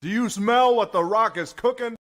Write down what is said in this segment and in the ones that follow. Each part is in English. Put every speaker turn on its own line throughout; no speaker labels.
Do you smell what The Rock is cooking?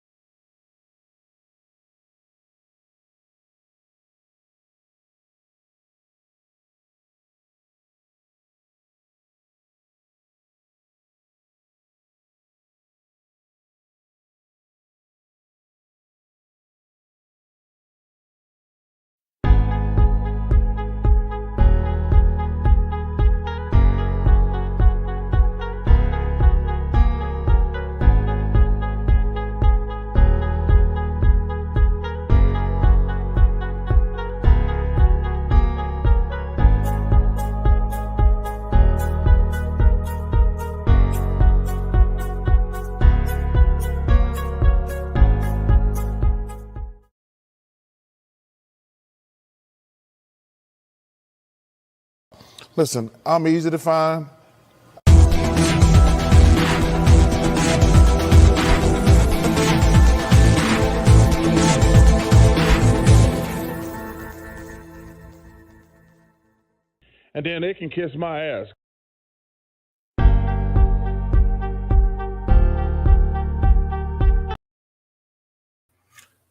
Listen, I'm easy to find.
And then they can kiss my ass.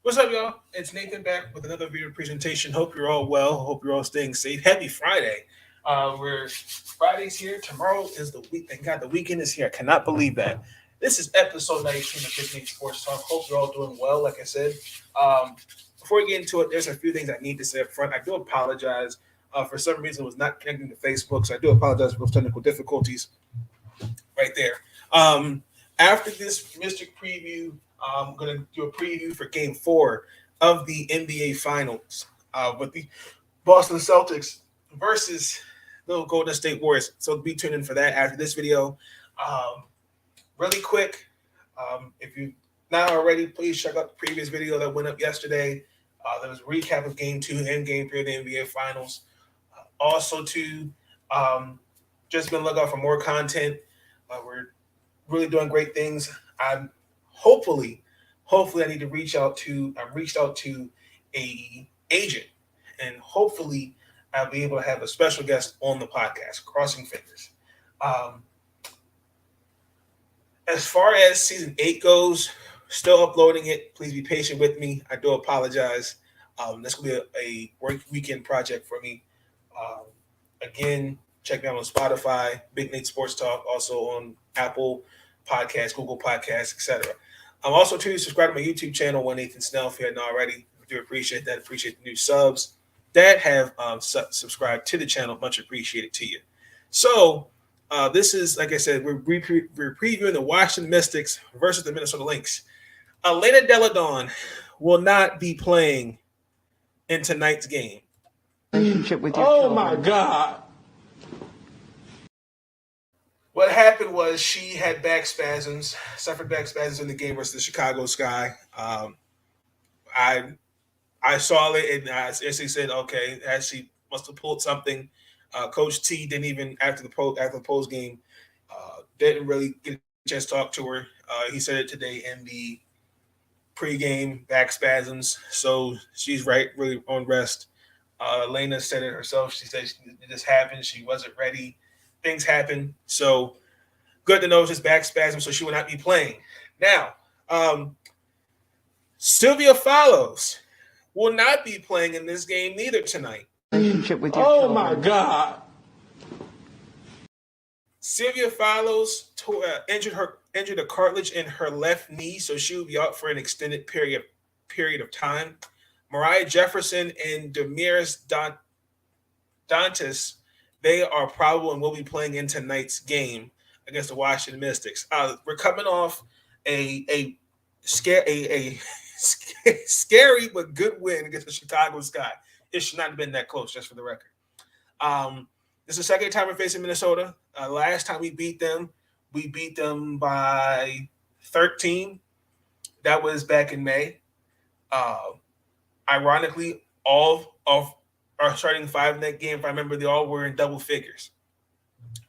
What's up, y'all? It's Nathan back with another video presentation. Hope you're all well. Hope you're all staying safe. Happy Friday. Friday's here. Tomorrow is the week. Thank God the weekend is here. I cannot believe that. This is episode 19 of Big Nate Sports Talk. Hope you're all doing well, like I said. Before we get into it, there's a few things I need to say up front. I do apologize. For some reason, was not connecting to Facebook, so I do apologize for those technical difficulties right there. After this Mystic Preview, I'm going to do a preview for Game 4 of the NBA Finals with the Boston Celtics versus the Golden State Warriors. So be tuned in for that after this video. Really quick, if you've not already, please check out the previous video that went up yesterday. There was a recap of Game 2 and Game 3 of the NBA Finals. Also, just been looking out for more content. We're really doing great things. I'm hopefully I need to reach out to. I reached out to a agent, and hopefully I'll be able to have a special guest on the podcast. Crossing fingers. As far as season 8 goes, still uploading it. Please be patient with me. I do apologize. This will be a work weekend project for me. Again, check me out on Spotify, Big Nate Sports Talk, also on Apple Podcasts, Google Podcasts, etc. Also, too, subscribe to my YouTube channel, One Nathan Snell, if you hadn't already. I do appreciate that. Appreciate the new subs that have subscribed to the channel. Much appreciated to you. So, this is, like I said, we're previewing the Washington Mystics versus the Minnesota Lynx. Elena Delle Donne will not be playing in tonight's game.
Relationship with your children.
My God.
What happened was she had back spasms, suffered back spasms in the game versus the Chicago Sky. I saw it, and I actually said, okay, she must have pulled something. Coach T didn't even, after the post game, didn't really get a chance to talk to her. He said it today in the pregame, back spasms. So she's really on rest. Elena said it herself. She said it just happened. She wasn't ready. Things happen. So good to know it's just back spasm, so she will not be playing. Now, Sylvia Follows will not be playing in this game neither tonight.
Relationship with your children.
My God.
Sylvia Follows injured a cartilage in her left knee, so she will be out for an extended period of time. Mariah Jefferson and Demiris Dantas, they are probable and will be playing in tonight's game against the Washington Mystics. We're coming off a scary but good win against the Chicago Sky. It should not have been that close, just for the record. This is the second time we're facing Minnesota. Last time we beat them by 13. That was back in May. Ironically, all of our starting five in that game, if I remember, they all were in double figures.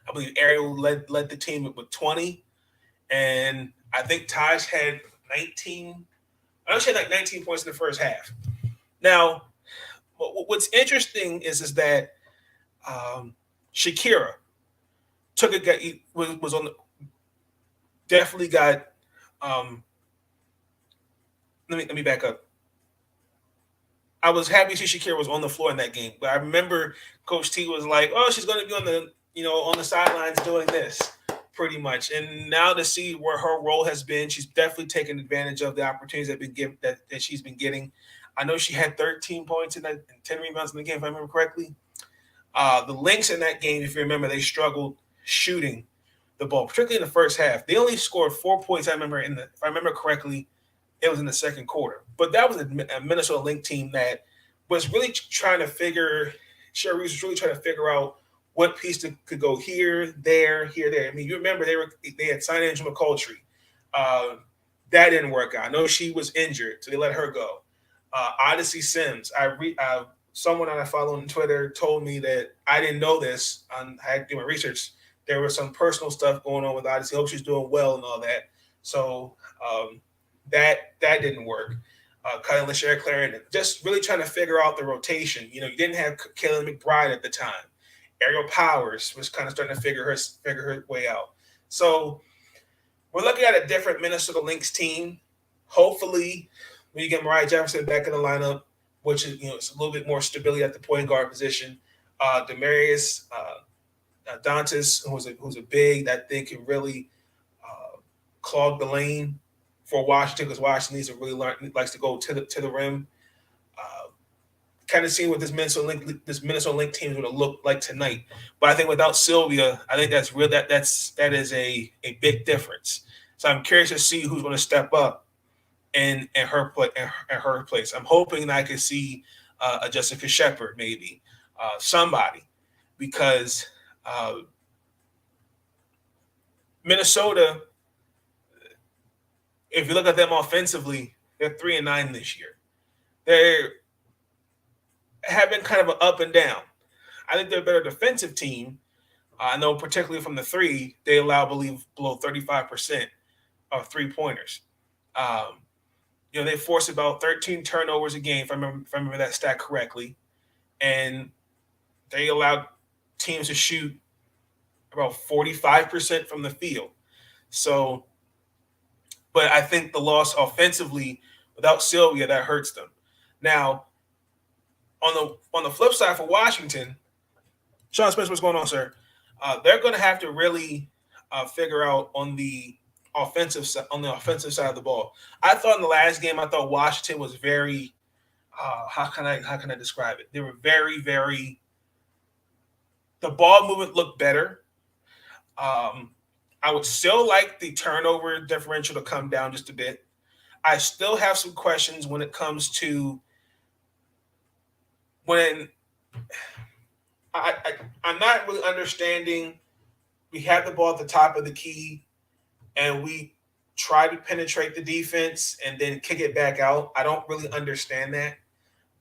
I believe Ariel led the team with 20, and I think Taj had 19. I know she had like 19 points in the first half. Now, what's interesting is that Shakira was on the definitely got Let me back up. I was happy Shakira was on the floor in that game, but I remember Coach T was like, "Oh, she's going to be on the sidelines doing this, pretty much." And now to see where her role has been, she's definitely taken advantage of the opportunities that she's been getting. I know she had 13 points and 10 rebounds in the game, if I remember correctly. The Lynx in that game, if you remember, they struggled shooting the ball, particularly in the first half. They only scored 4 points. If I remember correctly, it was in the second quarter. But that was a Minnesota Lynx team that was really trying to figure. Sherry was really trying to figure out what piece could go here, there. I mean, you remember they had signed Angela McCoultry. That didn't work out. I know she was injured, so they let her go. Odyssey Sims. Someone that I follow on Twitter told me that I didn't know this. I had to do my research. There was some personal stuff going on with Odyssey. Hope she's doing well and all that. So that didn't work. Cutting LaShare Clarendon, just really trying to figure out the rotation. You didn't have Kaylin McBride at the time. Ariel Powers was kind of starting to figure her way out. So we're looking at a different Minnesota Lynx team. Hopefully, when you get Mariah Jefferson back in the lineup, which is it's a little bit more stability at the point guard position. Demarius Dantas, who's a big that they can really clog the lane for Washington, because Washington needs to really likes to go to the rim. Kind of seeing what this Minnesota Lynx team is going to look like tonight. But I think without Sylvia, I think that's real. That is a big difference. So I'm curious to see who's going to step up in her place. I'm hoping that I can see a Jessica Shepard, maybe somebody, because Minnesota, if you look at them offensively, they're 3-9 this year. They have been kind of an up and down. I think they're a better defensive team. I know particularly from the three, they allow, I believe, below 35% of three-pointers. They force about 13 turnovers a game, if I remember that stat correctly. And they allow teams to shoot about 45% from the field. So, but I think the loss offensively without Sylvia, that hurts them. Now, on the flip side for Washington, Sean Smith, what's going on, sir? They're going to have to really figure out on the offensive side of the ball. I thought in the last game, Washington was very how can I describe it? They were very, very. The ball movement looked better. I would still like the turnover differential to come down just a bit. I still have some questions when it comes to when I'm not really understanding. We have the ball at the top of the key, and we try to penetrate the defense and then kick it back out. I don't really understand that.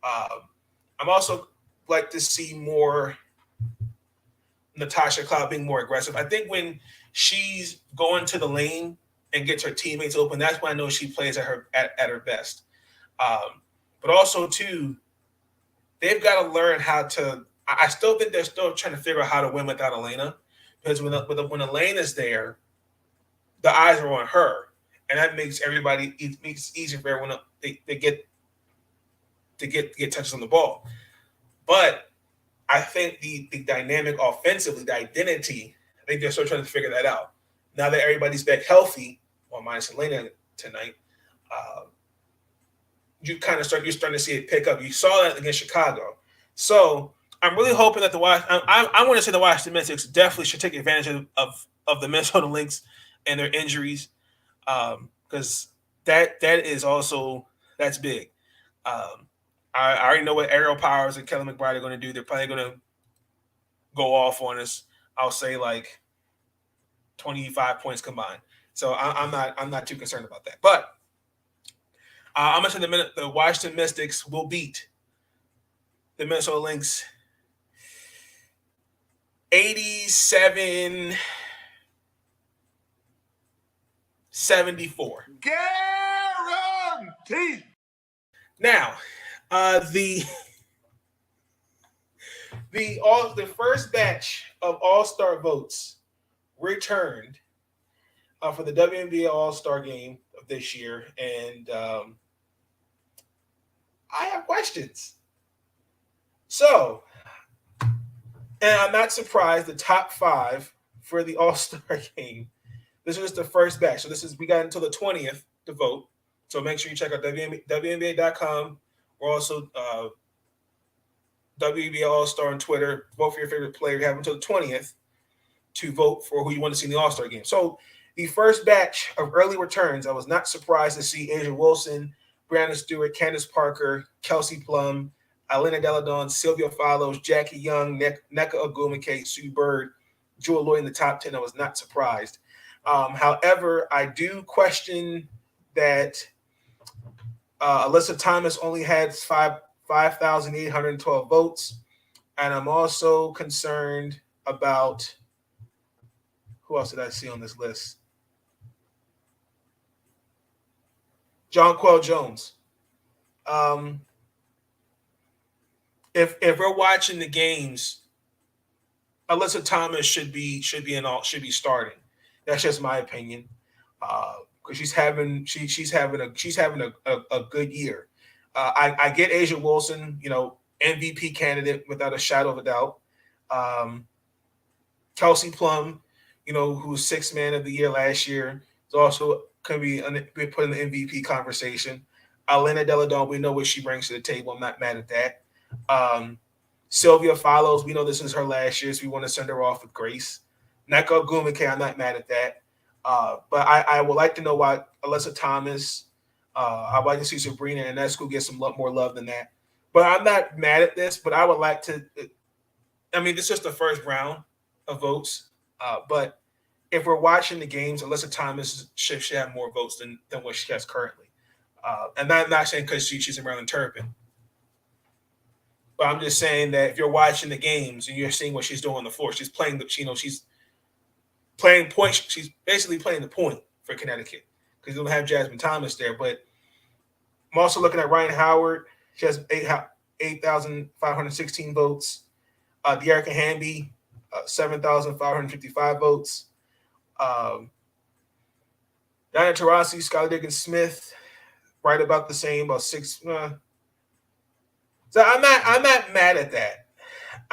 I'm also like to see more Natasha Cloud being more aggressive. I think when she's going to the lane and gets her teammates open, that's when I know she plays at her best. But also, too, they've got to learn how to – I still think they're still trying to figure out how to win without Elena, because when Elena's there, the eyes are on her, and that makes it easier for everyone to get touches on the ball. But I think the dynamic offensively, the identity, I think they're still trying to figure that out. Now that everybody's back healthy, well, minus Elena tonight, you're starting to see it pick up. You saw that against Chicago. So I'm really hoping that I want to say the Washington Mystics definitely should take advantage of the Minnesota Lynx and their injuries, because that is also that's big. I already know what Ariel Powers and Kelly McBride are going to do. They're probably going to go off on us. I'll say like 25 points combined. So I'm not too concerned about that. But I'm going to say the Washington Mystics will beat the Minnesota Lynx 87-74.
Guaranteed.
Now, the first batch of All-Star votes returned for the WNBA All-Star game of this year, and I have questions. So, and I'm not surprised. The top 5 for the All-Star game. This is the first batch. So we got until the 20th to vote. So make sure you check out WNBA.com. We're also WNBA All-Star on Twitter. Vote for your favorite player. You have until the 20th to vote for who you want to see in the All-Star game. So the first batch of early returns, I was not surprised to see Asia Wilson, Brianna Stewart, Candace Parker, Kelsey Plum, Alina Deladon, Sylvia Follows, Jackie Young, Nneka Ogwumike, Sue Bird, Jewel Lloyd in the top 10. I was not surprised. However, I do question that Alyssa Thomas only had 5,812 votes. And I'm also concerned about who else did I see on this list? Jonquel Jones. If we're watching the games, Alyssa Thomas should be starting. That's just my opinion, because she's having a good year. I get Asia Wilson, MVP candidate without a shadow of a doubt. Kelsey Plum, who was 6th man of the year last year, is also can be put in the MVP conversation. Alina Deladon, we know what she brings to the table. I'm not mad at that. Sylvia Follows, we know this is her last year, so we want to send her off with grace. Nneka Ogwumike, I'm not mad at that. But I would like to know why Alyssa Thomas, I'd like to see Sabrina Ionescu get some more love than that. But I'm not mad at this, but I would like to – this is just the first round of votes. But if we're watching the games, Alyssa Thomas should have more votes than what she has currently. And I'm not saying because she's in Maryland Turpin. But I'm just saying that if you're watching the games and you're seeing what she's doing on the floor, she's playing she's playing point. She's basically playing the point for Connecticut because you don't have Jasmine Thomas there. But I'm also looking at Ryan Howard. She has 8,516 votes. Dearica Hamby, 7,555 votes. Diana Taurasi, Skylar Diggins-Smith, right about the same, about 6. So I'm not mad at that.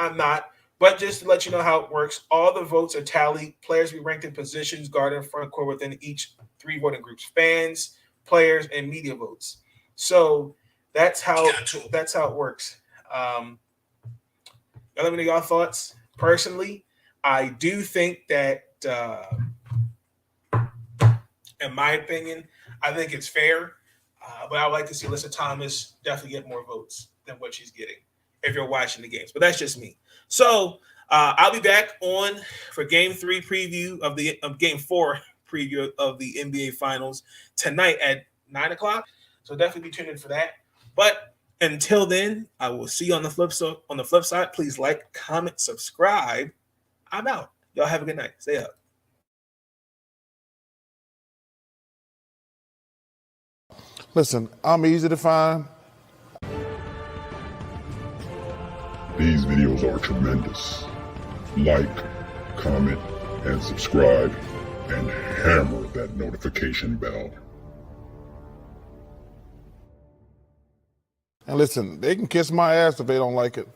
I'm not. But just to let you know how it works, all the votes are tallied. Players be ranked in positions, guard and front court within each 3 voting groups: fans, players, and media votes. So that's how it works. Let me know your thoughts. Personally, I do think that, in my opinion, I think it's fair. But I would like to see Alyssa Thomas definitely get more votes than what she's getting if you're watching the games. But that's just me. So I'll be back on for Game 3 preview of Game 4 preview of the NBA Finals tonight at 9:00. So definitely be tuned in for that. But until then, I will see you on the flip side. Please like, comment, subscribe. I'm out. Y'all have a good night. Stay up.
Listen, I'm easy to find.
These videos are tremendous. Like, comment, and subscribe, and hammer that notification bell.
And listen, they can kiss my ass if they don't like it.